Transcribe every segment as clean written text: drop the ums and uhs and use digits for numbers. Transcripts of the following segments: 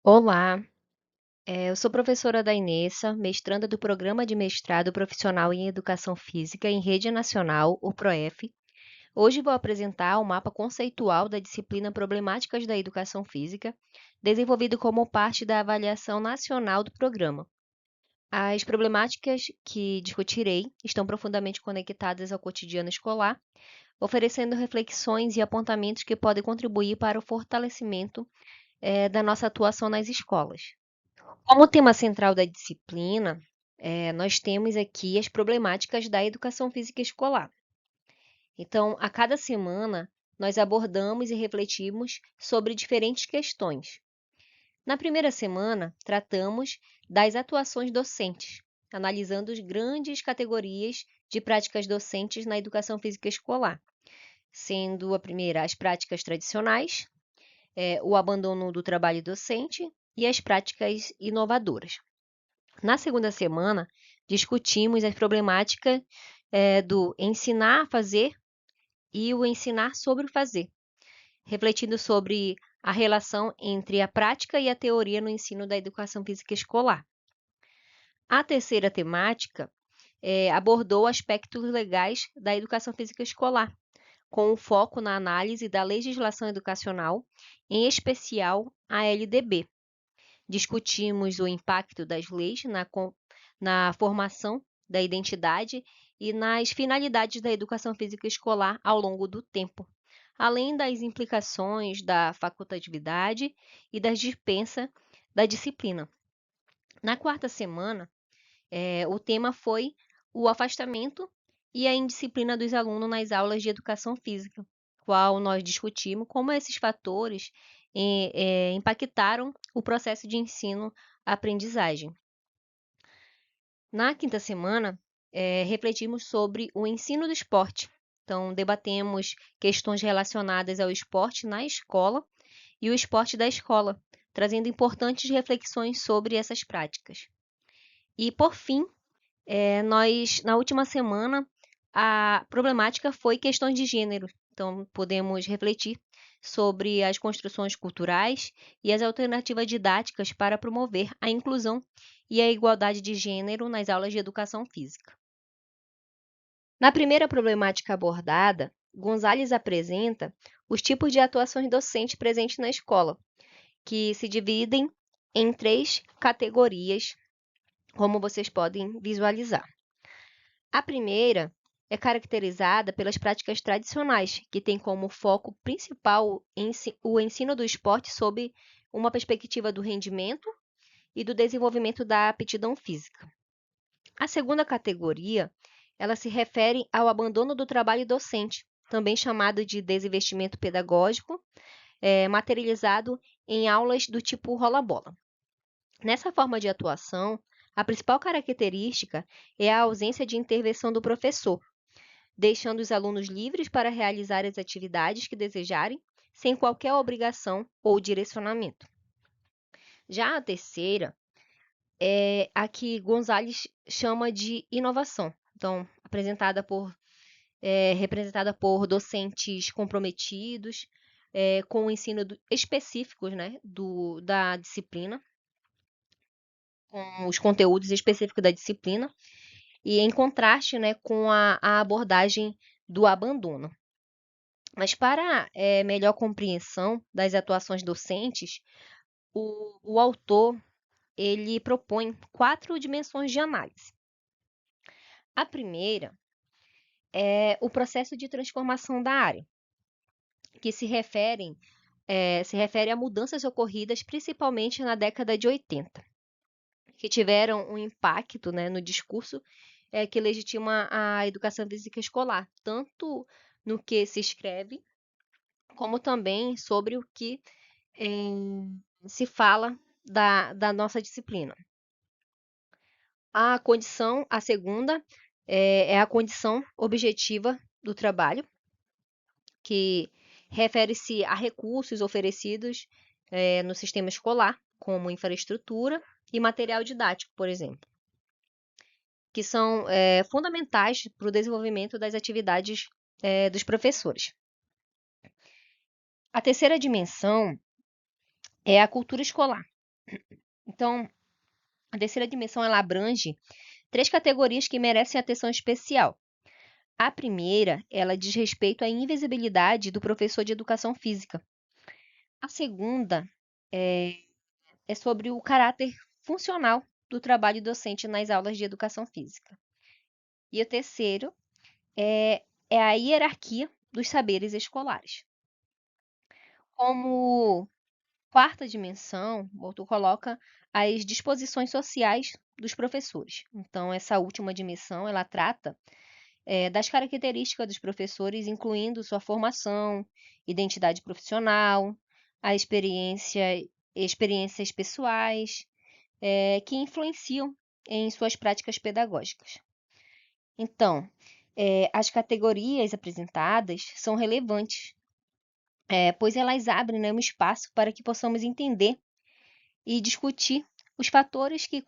Olá, eu sou professora da Inessa, mestranda do Programa de Mestrado Profissional em Educação Física em Rede Nacional, o PROEF. Hoje vou apresentar o mapa conceitual da disciplina Problemáticas da Educação Física, desenvolvido como parte da avaliação nacional do programa. As problemáticas que discutirei estão profundamente conectadas ao cotidiano escolar, oferecendo reflexões e apontamentos que podem contribuir para o fortalecimento, da nossa atuação nas escolas. Como tema central da disciplina, nós temos aqui as problemáticas da educação física escolar. Então, a cada semana, nós abordamos e refletimos sobre diferentes questões. Na primeira semana, tratamos das atuações docentes, analisando as grandes categorias de práticas docentes na educação física escolar, sendo a primeira as práticas tradicionais, o abandono do trabalho docente e as práticas inovadoras. Na segunda semana, discutimos as problemáticas do ensinar a fazer e o ensinar sobre o fazer, refletindo sobre a relação entre a prática e a teoria no ensino da educação física escolar. A terceira temática abordou aspectos legais da educação física escolar, com o foco na análise da legislação educacional, em especial a LDB. Discutimos o impacto das leis na formação da identidade e nas finalidades da educação física escolar ao longo do tempo, além das implicações da facultatividade e da dispensa da disciplina. Na quarta semana, o tema foi o afastamento e a indisciplina dos alunos nas aulas de educação física, qual nós discutimos como esses fatores impactaram o processo de ensino-aprendizagem. Na quinta semana, refletimos sobre o ensino do esporte. Então, debatemos questões relacionadas ao esporte na escola e o esporte da escola, trazendo importantes reflexões sobre essas práticas. E, por fim, na última semana, a problemática foi questões de gênero. Então, podemos refletir sobre as construções culturais e as alternativas didáticas para promover a inclusão e a igualdade de gênero nas aulas de educação física. Na primeira problemática abordada, Gonzalez apresenta os tipos de atuações docentes presentes na escola, que se dividem em 3 categorias, como vocês podem visualizar. A primeira é caracterizada pelas práticas tradicionais, que tem como foco principal o ensino do esporte sob uma perspectiva do rendimento e do desenvolvimento da aptidão física. A segunda categoria, ela se refere ao abandono do trabalho docente, também chamado de desinvestimento pedagógico, materializado em aulas do tipo rola-bola. Nessa forma de atuação, a principal característica é a ausência de intervenção do professor, deixando os alunos livres para realizar as atividades que desejarem, sem qualquer obrigação ou direcionamento. Já a terceira é a que Gonzalez chama de inovação, então representada por docentes comprometidos, com o ensino específicos, né, da disciplina, com os conteúdos específicos da disciplina, e em contraste, né, com a abordagem do abandono. Mas para melhor compreensão das atuações docentes, o autor ele propõe 4 dimensões de análise. A primeira é o processo de transformação da área, que se refere a mudanças ocorridas principalmente na década de 80, que tiveram um impacto, né, no discurso que legitima a educação física escolar, tanto no que se escreve, como também sobre o que se fala da nossa disciplina. A segunda, é a condição objetiva do trabalho, que refere-se a recursos oferecidos no sistema escolar, como infraestrutura e material didático, por exemplo, que são fundamentais para o desenvolvimento das atividades dos professores. A terceira dimensão é a cultura escolar, Então, a terceira dimensão ela abrange três categorias que merecem atenção especial. A primeira, ela diz respeito à invisibilidade do professor de educação física. A segunda é sobre o caráter funcional do trabalho docente nas aulas de educação física. E o terceiro é a hierarquia dos saberes escolares. Como quarta dimensão, o autor coloca as disposições sociais dos professores. Então, essa última dimensão, ela trata das características dos professores, incluindo sua formação, identidade profissional, a experiências pessoais, que influenciam em suas práticas pedagógicas. Então, as categorias apresentadas são relevantes, pois elas abrem, né, um espaço para que possamos entender e discutir os fatores que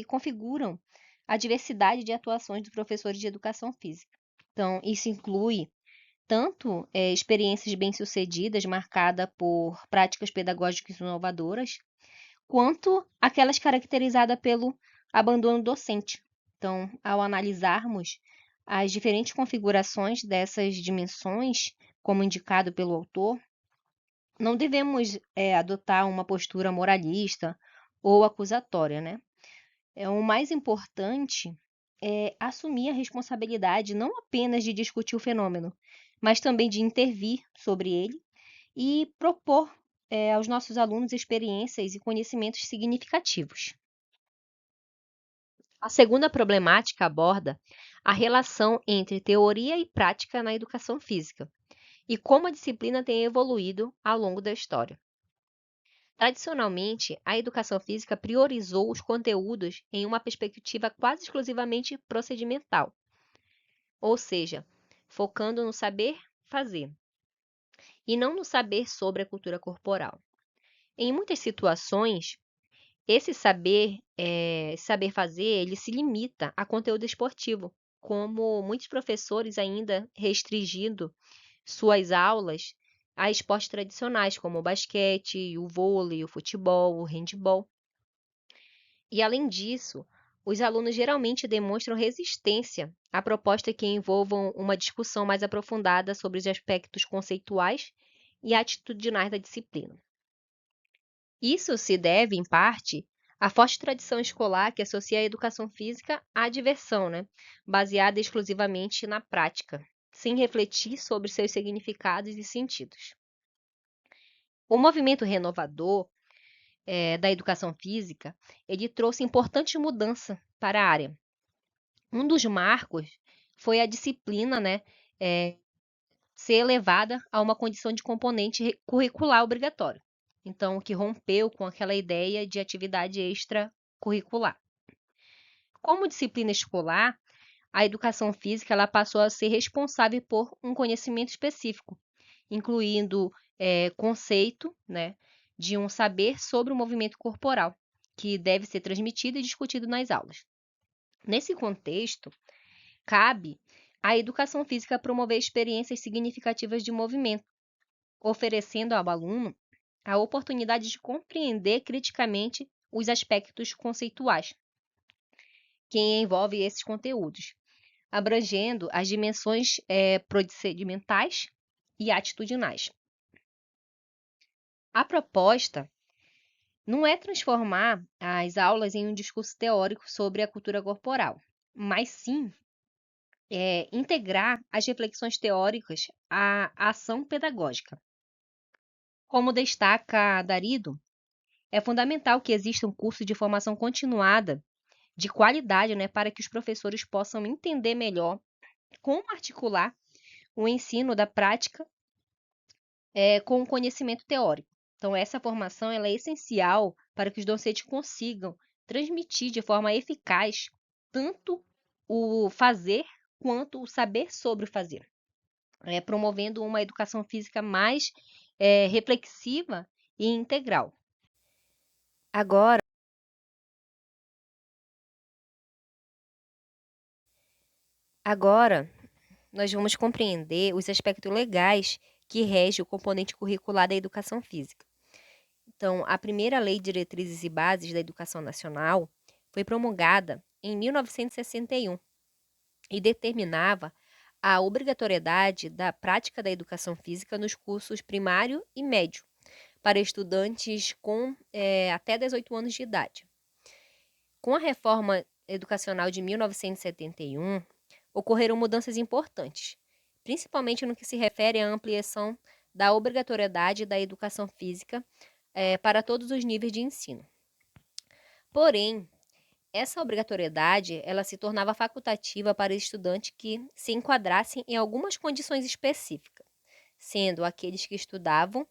configuram a diversidade de atuações dos professores de educação física. Então, isso inclui tanto experiências bem-sucedidas, marcadas por práticas pedagógicas inovadoras, quanto aquelas caracterizadas pelo abandono docente. Então, ao analisarmos as diferentes configurações dessas dimensões, como indicado pelo autor, não devemos adotar uma postura moralista ou acusatória, né? O mais importante é assumir a responsabilidade não apenas de discutir o fenômeno, mas também de intervir sobre ele e propor aos nossos alunos experiências e conhecimentos significativos. A segunda problemática aborda a relação entre teoria e prática na educação física e como a disciplina tem evoluído ao longo da história. Tradicionalmente, a educação física priorizou os conteúdos em uma perspectiva quase exclusivamente procedimental, ou seja, focando no saber fazer e não no saber sobre a cultura corporal. Em muitas situações, esse saber fazer, ele se limita a conteúdo esportivo, como muitos professores ainda restringindo suas aulas a esportes tradicionais, como o basquete, o vôlei, o futebol, o handebol. E, além disso, os alunos geralmente demonstram resistência a propostas que envolvam uma discussão mais aprofundada sobre os aspectos conceituais e atitudinais da disciplina. Isso se deve, em parte, à forte tradição escolar que associa a educação física à diversão, né? Baseada exclusivamente na prática, sem refletir sobre seus significados e sentidos. O movimento renovador da educação física, ele trouxe importante mudança para a área. Um dos marcos foi a disciplina, né, ser elevada a uma condição de componente curricular obrigatório. Então, o que rompeu com aquela ideia de atividade extracurricular. Como disciplina escolar, a educação física ela passou a ser responsável por um conhecimento específico, incluindo conceito, né, de um saber sobre o movimento corporal, que deve ser transmitido e discutido nas aulas. Nesse contexto, cabe à educação física promover experiências significativas de movimento, oferecendo ao aluno a oportunidade de compreender criticamente os aspectos conceituais que envolvem esses conteúdos, abrangendo as dimensões procedimentais e atitudinais. A proposta não é transformar as aulas em um discurso teórico sobre a cultura corporal, mas sim integrar as reflexões teóricas à ação pedagógica. Como destaca Darido, é fundamental que exista um curso de formação continuada de qualidade, né, para que os professores possam entender melhor como articular o ensino da prática com o conhecimento teórico. Então, essa formação ela é essencial para que os docentes consigam transmitir de forma eficaz tanto o fazer quanto o saber sobre o fazer, promovendo uma educação física mais reflexiva e integral. Agora, nós vamos compreender os aspectos legais que regem o componente curricular da educação física. Então, a primeira Lei de Diretrizes e Bases da Educação Nacional foi promulgada em 1961 e determinava a obrigatoriedade da prática da educação física nos cursos primário e médio para estudantes com até 18 anos de idade. Com a reforma educacional de 1971, ocorreram mudanças importantes, principalmente no que se refere à ampliação da obrigatoriedade da educação física para todos os níveis de ensino. Porém, essa obrigatoriedade ela se tornava facultativa para estudantes que se enquadrassem em algumas condições específicas, sendo aqueles que estudavam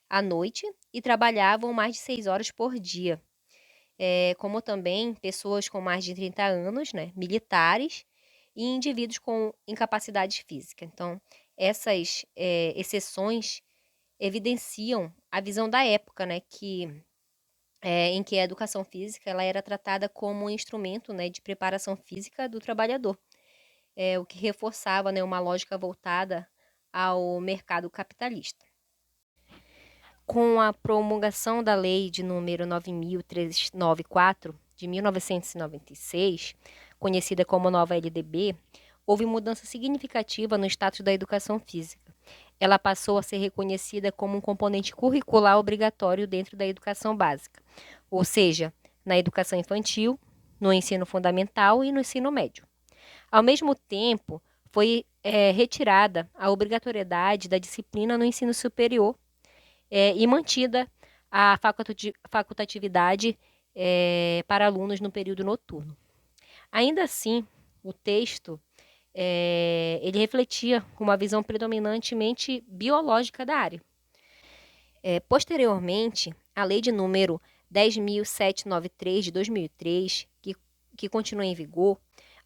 à noite e trabalhavam mais de 6 horas por dia, como também pessoas com mais de 30 anos, né, militares e indivíduos com incapacidade física. Então, essas exceções evidenciam a visão da época, né, em que a educação física ela era tratada como um instrumento, né, de preparação física do trabalhador, o que reforçava, né, uma lógica voltada ao mercado capitalista. Com a promulgação da Lei de número 9.394, de 1996, conhecida como nova LDB, houve mudança significativa no status da educação física. Ela passou a ser reconhecida como um componente curricular obrigatório dentro da educação básica, ou seja, na educação infantil, no ensino fundamental e no ensino médio. Ao mesmo tempo, foi retirada a obrigatoriedade da disciplina no ensino superior e mantida a facultatividade para alunos no período noturno. Ainda assim, o texto ele refletia uma visão predominantemente biológica da área. Posteriormente, a lei de número 10.793 de 2003, que continua em vigor,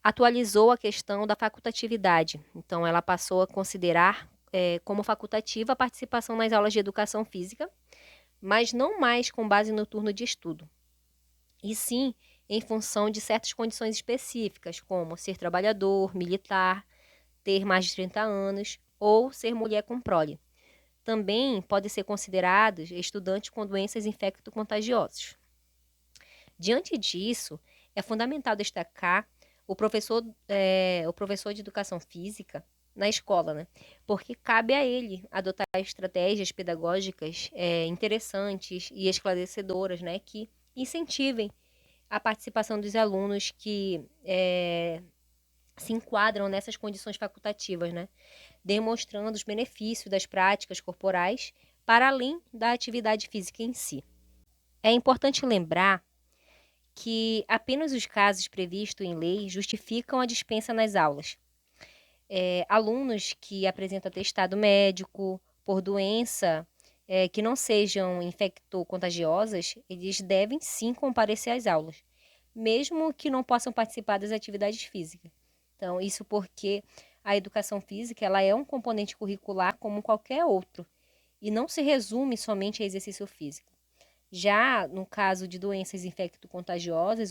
atualizou a questão da facultatividade. Então, ela passou a considerar como facultativa a participação nas aulas de educação física, mas não mais com base no turno de estudo, e sim em função de certas condições específicas, como ser trabalhador, militar, ter mais de 30 anos ou ser mulher com prole. Também pode ser considerados estudantes com doenças infecto-contagiosas. Diante disso, é fundamental destacar o professor de educação física na escola, né? Porque cabe a ele adotar estratégias pedagógicas interessantes e esclarecedoras, né? Que incentivem a participação dos alunos que se enquadram nessas condições facultativas, né? Demonstrando os benefícios das práticas corporais para além da atividade física em si. É importante lembrar que apenas os casos previstos em lei justificam a dispensa nas aulas. Alunos que apresentam atestado médico por doença que não sejam infecto-contagiosas, eles devem sim comparecer às aulas, mesmo que não possam participar das atividades físicas. Então, isso porque a educação física ela é um componente curricular como qualquer outro e não se resume somente a exercício físico. Já no caso de doenças infecto-contagiosas,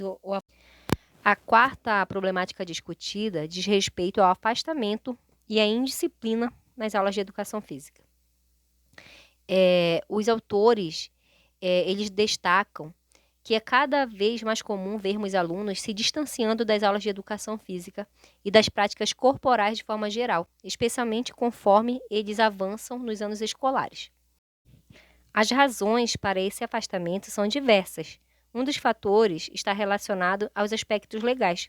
a quarta problemática discutida diz respeito ao afastamento e à indisciplina nas aulas de educação física. Os autores eles destacam que é cada vez mais comum vermos alunos se distanciando das aulas de educação física e das práticas corporais de forma geral, especialmente conforme eles avançam nos anos escolares. As razões para esse afastamento são diversas. Um dos fatores está relacionado aos aspectos legais,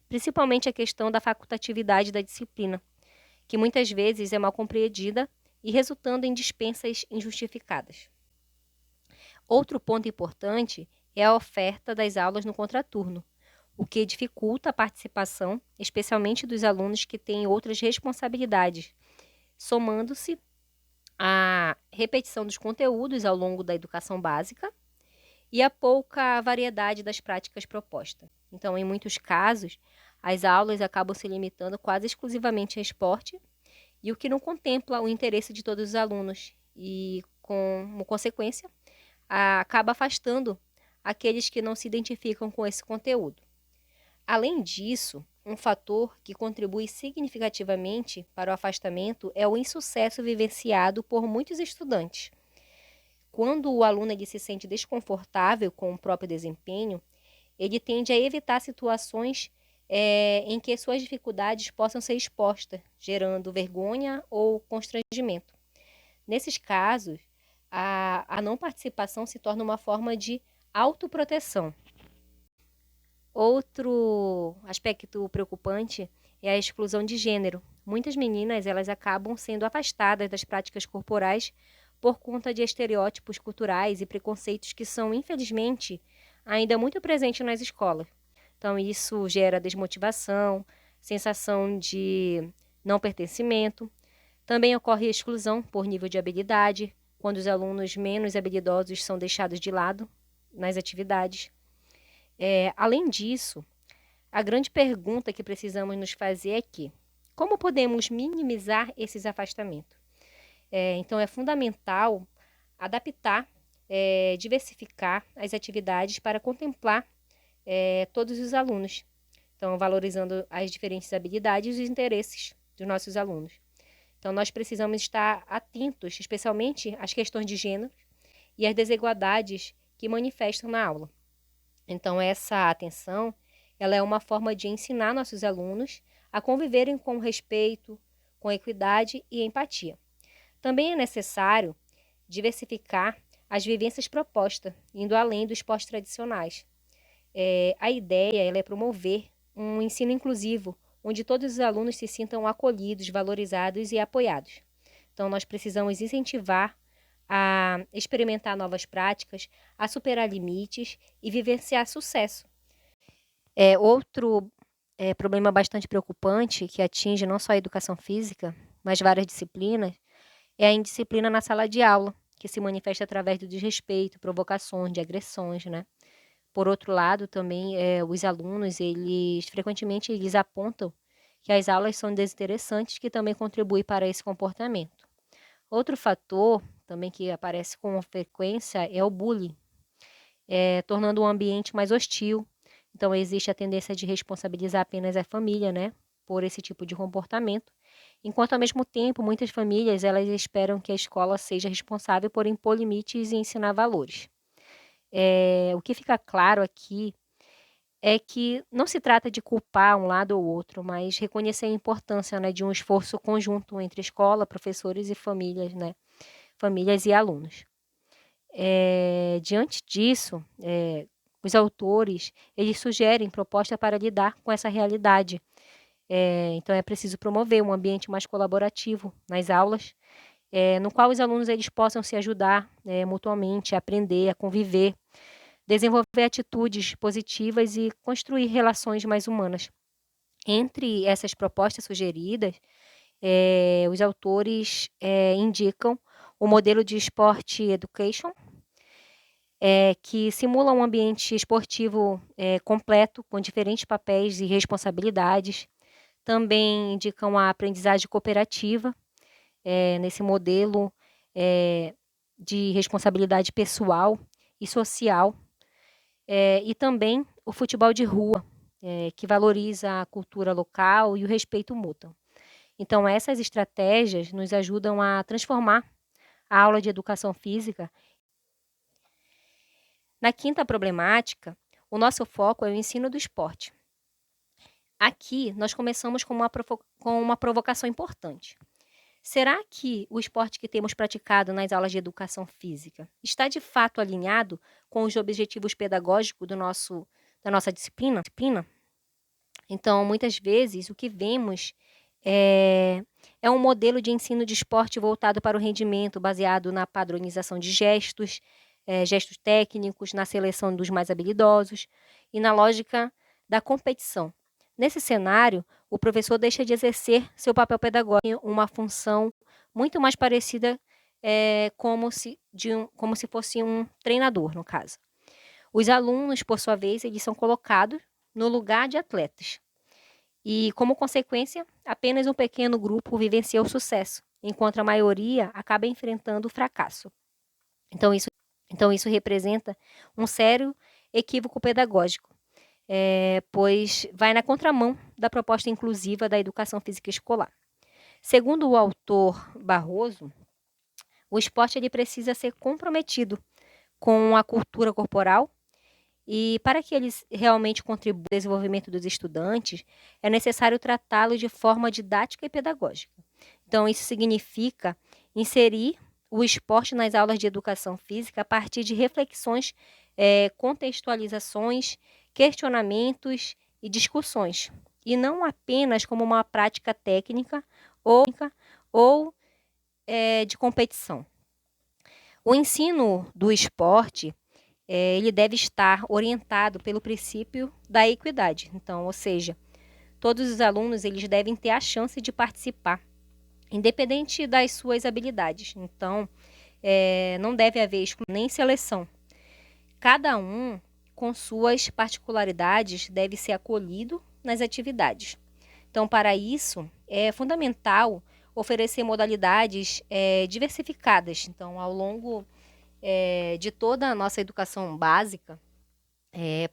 principalmente a questão da facultatividade da disciplina, que muitas vezes é mal compreendida e resultando em dispensas injustificadas. Outro ponto importante é a oferta das aulas no contraturno, o que dificulta a participação, especialmente dos alunos que têm outras responsabilidades, somando-se à repetição dos conteúdos ao longo da educação básica e a pouca variedade das práticas propostas. Então, em muitos casos, as aulas acabam se limitando quase exclusivamente a esporte, e o que não contempla o interesse de todos os alunos e, como consequência, acaba afastando aqueles que não se identificam com esse conteúdo. Além disso, um fator que contribui significativamente para o afastamento é o insucesso vivenciado por muitos estudantes, quando o aluno ele se sente desconfortável com o próprio desempenho, ele tende a evitar situações em que suas dificuldades possam ser expostas, gerando vergonha ou constrangimento. Nesses casos, a não participação se torna uma forma de autoproteção. Outro aspecto preocupante é a exclusão de gênero. Muitas meninas elas acabam sendo afastadas das práticas corporais por conta de estereótipos culturais e preconceitos que são, infelizmente, ainda muito presentes nas escolas. Então, isso gera desmotivação, sensação de não pertencimento. Também ocorre exclusão por nível de habilidade, quando os alunos menos habilidosos são deixados de lado nas atividades. Além disso, a grande pergunta que precisamos nos fazer é como podemos minimizar esses afastamentos? Então, é fundamental adaptar, diversificar as atividades para contemplar todos os alunos. Então, valorizando as diferentes habilidades e os interesses dos nossos alunos. Então, nós precisamos estar atentos, especialmente às questões de gênero e às desigualdades que manifestam na aula. Então, essa atenção, ela é uma forma de ensinar nossos alunos a conviverem com respeito, com equidade e empatia. Também é necessário diversificar as vivências propostas, indo além dos esportes tradicionais. A ideia ela é promover um ensino inclusivo, onde todos os alunos se sintam acolhidos, valorizados e apoiados. Então, nós precisamos incentivar a experimentar novas práticas, a superar limites e vivenciar sucesso. Outro problema bastante preocupante que atinge não só a educação física, mas várias disciplinas, é a indisciplina na sala de aula, que se manifesta através do desrespeito, provocações, de agressões, né? Por outro lado, também, os alunos, frequentemente eles apontam que as aulas são desinteressantes, que também contribui para esse comportamento. Outro fator também que aparece com frequência é o bullying, tornando o ambiente mais hostil. Então, existe a tendência de responsabilizar apenas a família, né, por esse tipo de comportamento, enquanto ao mesmo tempo muitas famílias elas esperam que a escola seja responsável por impor limites e ensinar valores. O que fica claro aqui é que não se trata de culpar um lado ou outro, mas reconhecer a importância, né, de um esforço conjunto entre escola, professores e famílias, né, famílias e alunos. Diante disso, os autores eles sugerem propostas para lidar com essa realidade. Então é preciso promover um ambiente mais colaborativo nas aulas, no qual os alunos eles possam se ajudar mutuamente, a aprender, a conviver, desenvolver atitudes positivas e construir relações mais humanas. Entre essas propostas sugeridas, os autores indicam o modelo de Sport Education, que simula um ambiente esportivo completo, com diferentes papéis e responsabilidades. Também indicam a aprendizagem cooperativa, nesse modelo de responsabilidade pessoal e social. E também o futebol de rua, que valoriza a cultura local e o respeito mútuo. Então, essas estratégias nos ajudam a transformar a aula de educação física. Na quinta problemática, o nosso foco é o ensino do esporte. Aqui, nós começamos com uma provocação importante. Será que o esporte que temos praticado nas aulas de educação física está de fato alinhado com os objetivos pedagógicos da nossa disciplina? Então, muitas vezes, o que vemos é um modelo de ensino de esporte voltado para o rendimento, baseado na padronização de gestos, gestos técnicos, na seleção dos mais habilidosos e na lógica da competição. Nesse cenário, o professor deixa de exercer seu papel pedagógico, uma função muito mais parecida como se fosse um treinador, no caso. Os alunos, por sua vez, eles são colocados no lugar de atletas. E, como consequência, apenas um pequeno grupo vivencia o sucesso, enquanto a maioria acaba enfrentando o fracasso. Então, isso representa um sério equívoco pedagógico, pois vai na contramão da proposta inclusiva da educação física escolar. Segundo o autor Barroso, O esporte ele precisa ser comprometido com a cultura corporal e para que eles realmente contribuam para o desenvolvimento dos estudantes, é necessário tratá-los de forma didática e pedagógica. Então, isso significa inserir o esporte nas aulas de educação física a partir de reflexões, contextualizações, questionamentos e discussões, e não apenas como uma prática técnica ou de competição. O ensino do esporte ele deve estar orientado pelo princípio da equidade. Então, ou seja, todos os alunos eles devem ter a chance de participar, independente das suas habilidades. Então, não deve haver nem seleção. Cada um, com suas particularidades, deve ser acolhido nas atividades. Então, para isso, é fundamental oferecer modalidades diversificadas. Então, ao longo de toda a nossa educação básica,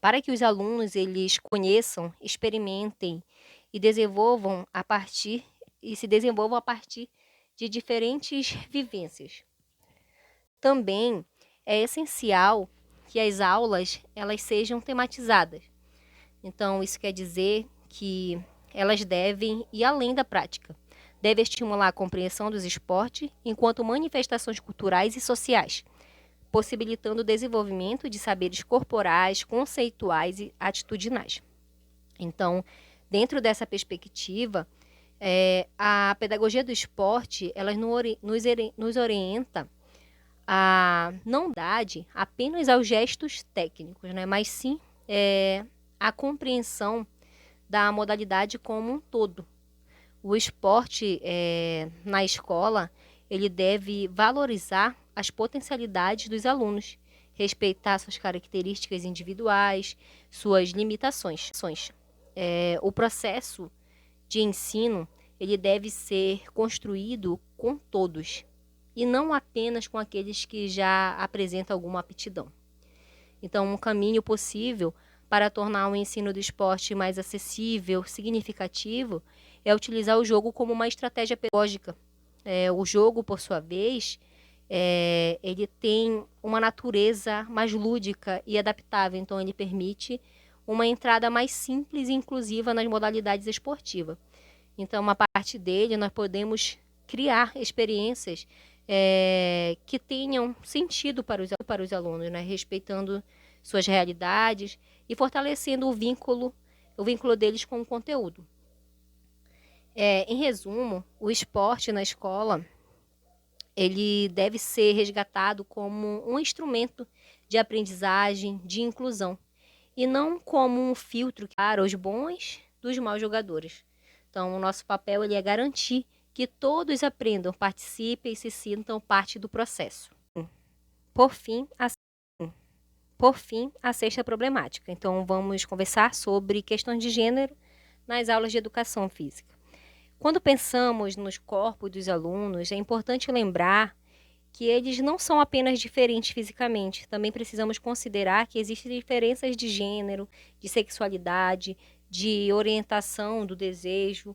para que os alunos eles conheçam, experimentem e se desenvolvam a partir de diferentes vivências. Também é essencial que as aulas elas sejam tematizadas. Então, isso quer dizer que elas devem ir além da prática. Deve estimular a compreensão dos esportes enquanto manifestações culturais e sociais, possibilitando o desenvolvimento de saberes corporais, conceituais e atitudinais. Então, dentro dessa perspectiva, a pedagogia do esporte ela nos orienta a não dar apenas aos gestos técnicos, né, mas sim a compreensão da modalidade como um todo. O esporte na escola ele deve valorizar as potencialidades dos alunos, respeitar suas características individuais, suas limitações. O processo de ensino ele deve ser construído com todos e não apenas com aqueles que já apresentam alguma aptidão. Então, um caminho possível para tornar o ensino do esporte mais acessível, significativo, é utilizar o jogo como uma estratégia pedagógica. O jogo, por sua vez, ele tem uma natureza mais lúdica e adaptável, então ele permite uma entrada mais simples e inclusiva nas modalidades esportivas. Então, uma parte dele, nós podemos criar experiências que tenham sentido para os alunos, né? Respeitando suas realidades e fortalecendo o vínculo deles com o conteúdo. Em resumo, o esporte na escola ele deve ser resgatado como um instrumento de aprendizagem, de inclusão, e não como um filtro para os bons dos maus jogadores. Então, o nosso papel ele é garantir que todos aprendam, participem e se sintam parte do processo. Por fim, a sexta problemática. Então, vamos conversar sobre questões de gênero nas aulas de educação física. Quando pensamos nos corpos dos alunos, é importante lembrar que eles não são apenas diferentes fisicamente. Também precisamos considerar que existem diferenças de gênero, de sexualidade, de orientação do desejo.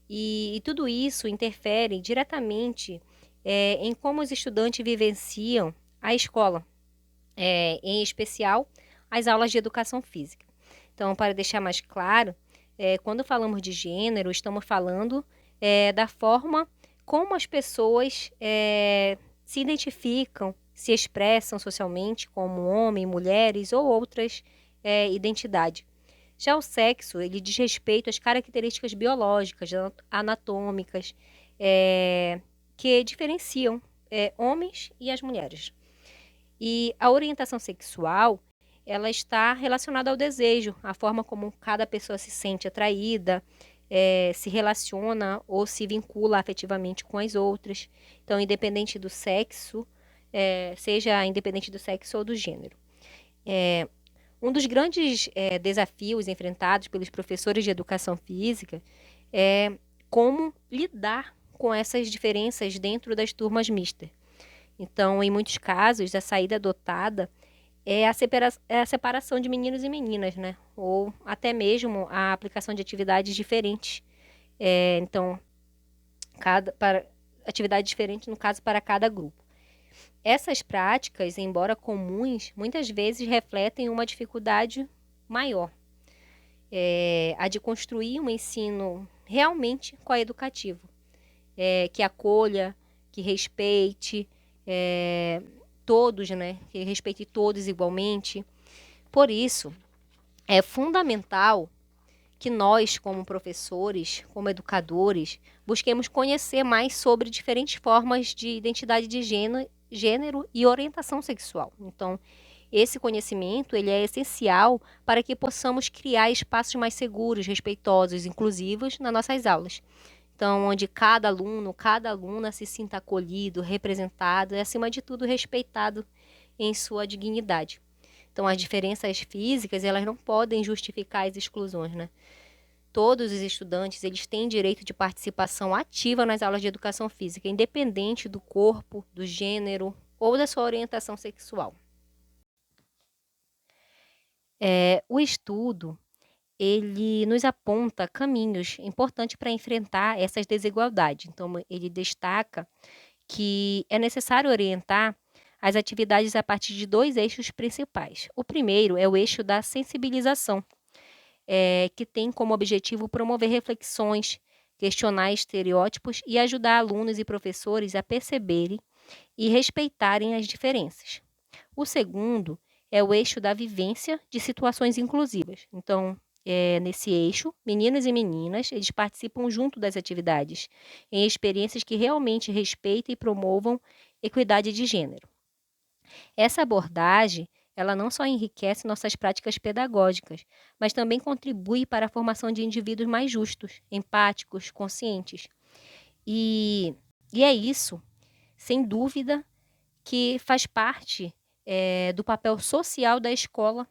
E tudo isso interfere diretamente em como os estudantes vivenciam a escola, em especial as aulas de educação física. Então, para deixar mais claro, quando falamos de gênero, estamos falando da forma como as pessoas se identificam, se expressam socialmente como homem, mulheres ou outras identidades. Já o sexo, ele diz respeito às características biológicas, anatômicas, que diferenciam homens e as mulheres. E a orientação sexual, ela está relacionada ao desejo, a forma como cada pessoa se sente atraída, se relaciona ou se vincula afetivamente com as outras. Então, independente do sexo, seja independente do sexo ou do gênero. Um dos grandes desafios enfrentados pelos professores de educação física é como lidar com essas diferenças dentro das turmas mistas. Então, em muitos casos, a saída adotada é a separação de meninos e meninas, né? Ou até mesmo a aplicação de atividades diferentes. Então, atividade diferente, no caso, para cada grupo. Essas práticas, embora comuns, muitas vezes refletem uma dificuldade maior, a de construir um ensino realmente coeducativo, que acolha, que respeite todos, né? Que respeite todos igualmente. Por isso, é fundamental que nós, como professores, como educadores, busquemos conhecer mais sobre diferentes formas de identidade de gênero e orientação sexual. Então, esse conhecimento ele é essencial para que possamos criar espaços mais seguros, respeitosos, inclusivos nas nossas aulas. Então, onde cada aluno, cada aluna se sinta acolhido, representado e, acima de tudo, respeitado em sua dignidade. Então, as diferenças físicas, elas não podem justificar as exclusões, né? Todos os estudantes, eles têm direito de participação ativa nas aulas de educação física, independente do corpo, do gênero ou da sua orientação sexual. O estudo, ele nos aponta caminhos importantes para enfrentar essas desigualdades. Então, ele destaca que é necessário orientar as atividades a partir de 2 eixos principais. O primeiro é o eixo da sensibilização, que tem como objetivo promover reflexões, questionar estereótipos e ajudar alunos e professores a perceberem e respeitarem as diferenças. O segundo é o eixo da vivência de situações inclusivas. Então, nesse eixo, meninos e meninas, eles participam junto das atividades, em experiências que realmente respeitem e promovam equidade de gênero. Essa abordagem, ela não só enriquece nossas práticas pedagógicas, mas também contribui para a formação de indivíduos mais justos, empáticos, conscientes. E, e é isso, sem dúvida, que faz parte do papel social da escola